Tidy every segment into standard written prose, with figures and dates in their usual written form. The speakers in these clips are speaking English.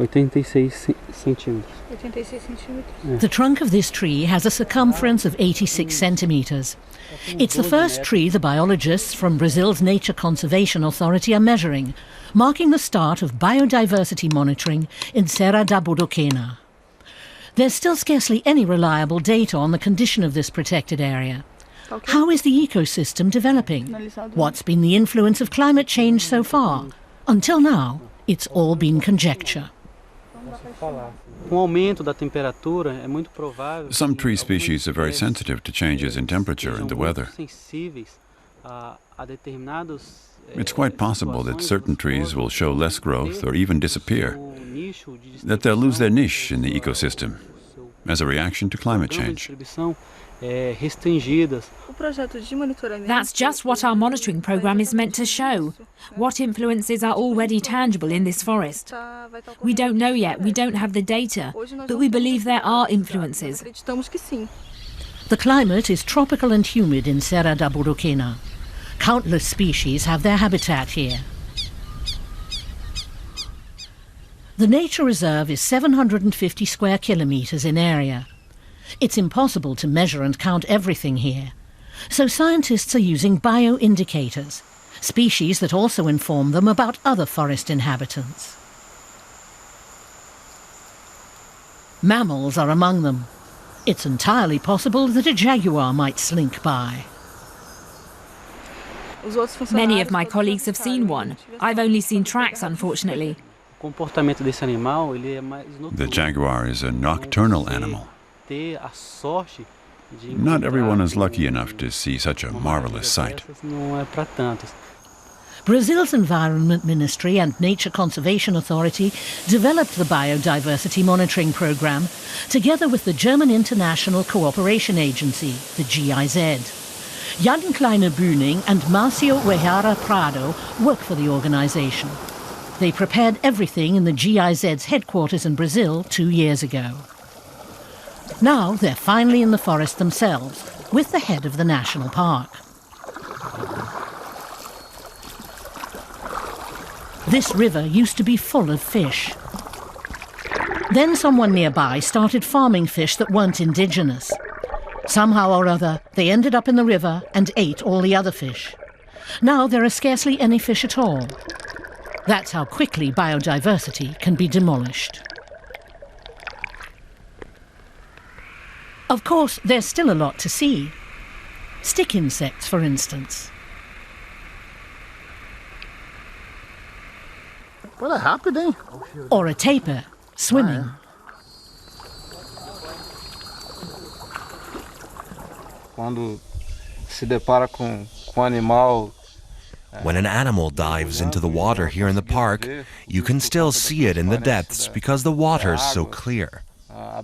86 centímetros. The trunk of this tree has a circumference of 86 centimeters. It's the first tree the biologists from Brazil's Nature Conservation Authority are measuring, marking the start of biodiversity monitoring in Serra da Bodoquena. There's still scarcely any reliable data on the condition of this protected area. How is the ecosystem developing? What's been the influence of climate change so far? Until now, it's all been conjecture. Some tree species are very sensitive to changes in temperature and the weather. It's quite possible that certain trees will show less growth or even disappear, that they'll lose their niche in the ecosystem as a reaction to climate change. That's just what our monitoring program is meant to show. What influences are already tangible in this forest? We don't know yet, we don't have the data, but we believe there are influences. The climate is tropical and humid in Serra da Bodoquena. Countless species have their habitat here. The nature reserve is 750 square kilometers in area. It's impossible to measure and count everything here. So scientists are using bioindicators, species that also inform them about other forest inhabitants. Mammals are among them. It's entirely possible that a jaguar might slink by. Many of my colleagues have seen one. I've only seen tracks, unfortunately. The jaguar is a nocturnal animal. Not everyone is lucky enough to see such a marvelous sight. Brazil's Environment Ministry and Nature Conservation Authority developed the Biodiversity Monitoring Program together with the German International Cooperation Agency, the GIZ. Jan Kleine-Bühning and Marcio Uehara Prado work for the organization. They prepared everything in the GIZ's headquarters in Brazil 2 years ago. Now they're finally in the forest themselves, with the head of the national park. This river used to be full of fish. Then someone nearby started farming fish that weren't indigenous. Somehow or other, they ended up in the river and ate all the other fish. Now there are scarcely any fish at all. That's how quickly biodiversity can be demolished. Of course, there's still a lot to see. Stick insects, for instance. Or a tapir, swimming. When an animal dives into the water here in the park, you can still see it in the depths because the water's so clear. The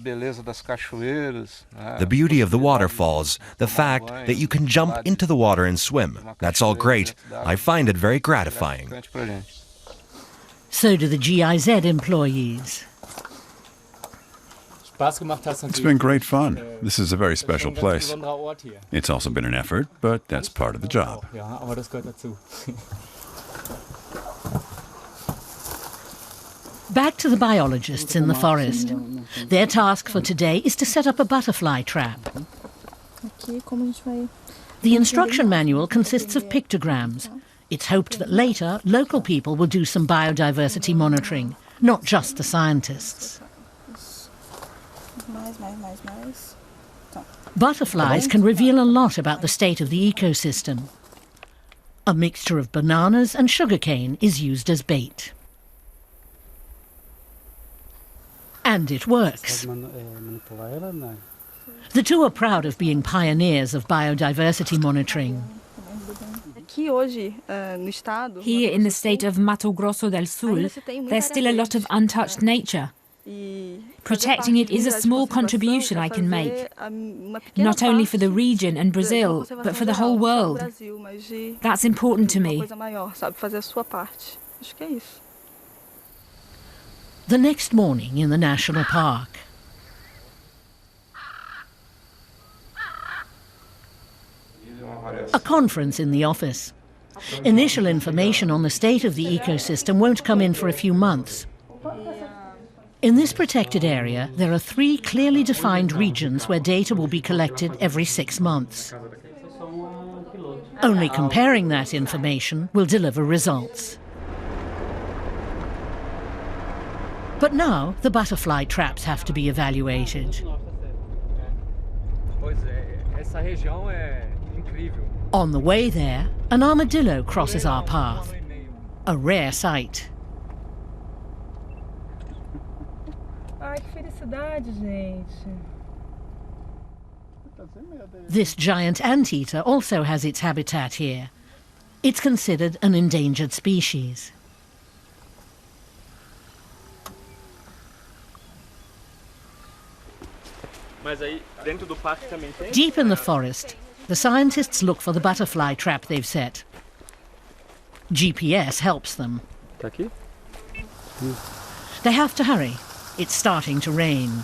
beauty of the waterfalls, the fact that you can jump into the water and swim, that's all great. I find it very gratifying. So do the GIZ employees. It's been great fun. This is a very special place. It's also been an effort, but that's part of the job. Back to the biologists in the forest. Their task for today is to set up a butterfly trap. The instruction manual consists of pictograms. It's hoped that later local people will do some biodiversity monitoring, not just the scientists. Butterflies can reveal a lot about the state of the ecosystem. A mixture of bananas and sugarcane is used as bait. And it works. The two are proud of being pioneers of biodiversity monitoring. Here in the state of Mato Grosso del Sul, there's still a lot of untouched nature. Protecting it is a small contribution I can make, not only for the region and Brazil, but for the whole world. That's important to me. The next morning in the national park. A conference in the office. Initial information on the state of the ecosystem won't come in for a few months. In this protected area, there are 3 clearly defined regions where data will be collected every 6 months. Only comparing that information will deliver results. But now the butterfly traps have to be evaluated. On the way there, an armadillo crosses our path. A rare sight. Ai, que felicidade, gente. This giant anteater also has its habitat here. It's considered an endangered species. Deep in the forest, the scientists look for the butterfly trap they've set. GPS helps them. They have to hurry. It's starting to rain.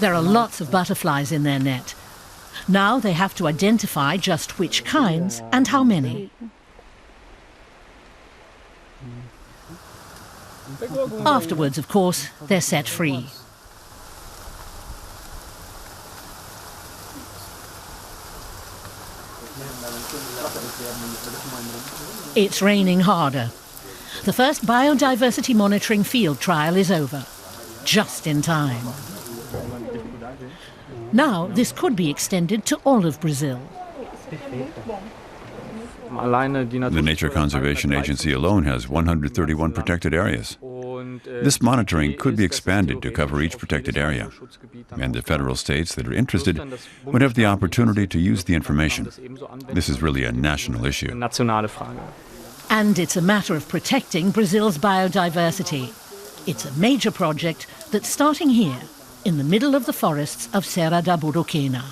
There are lots of butterflies in their net. Now they have to identify just which kinds and how many. Afterwards, of course, they're set free. It's raining harder. The first biodiversity monitoring field trial is over, just in time. Now, this could be extended to all of Brazil. The Nature Conservation Agency alone has 131 protected areas. This monitoring could be expanded to cover each protected area, and the federal states that are interested would have the opportunity to use the information. This is really a national issue. And it's a matter of protecting Brazil's biodiversity. It's a major project that's starting here, in the middle of the forests of Serra da Bodoquena.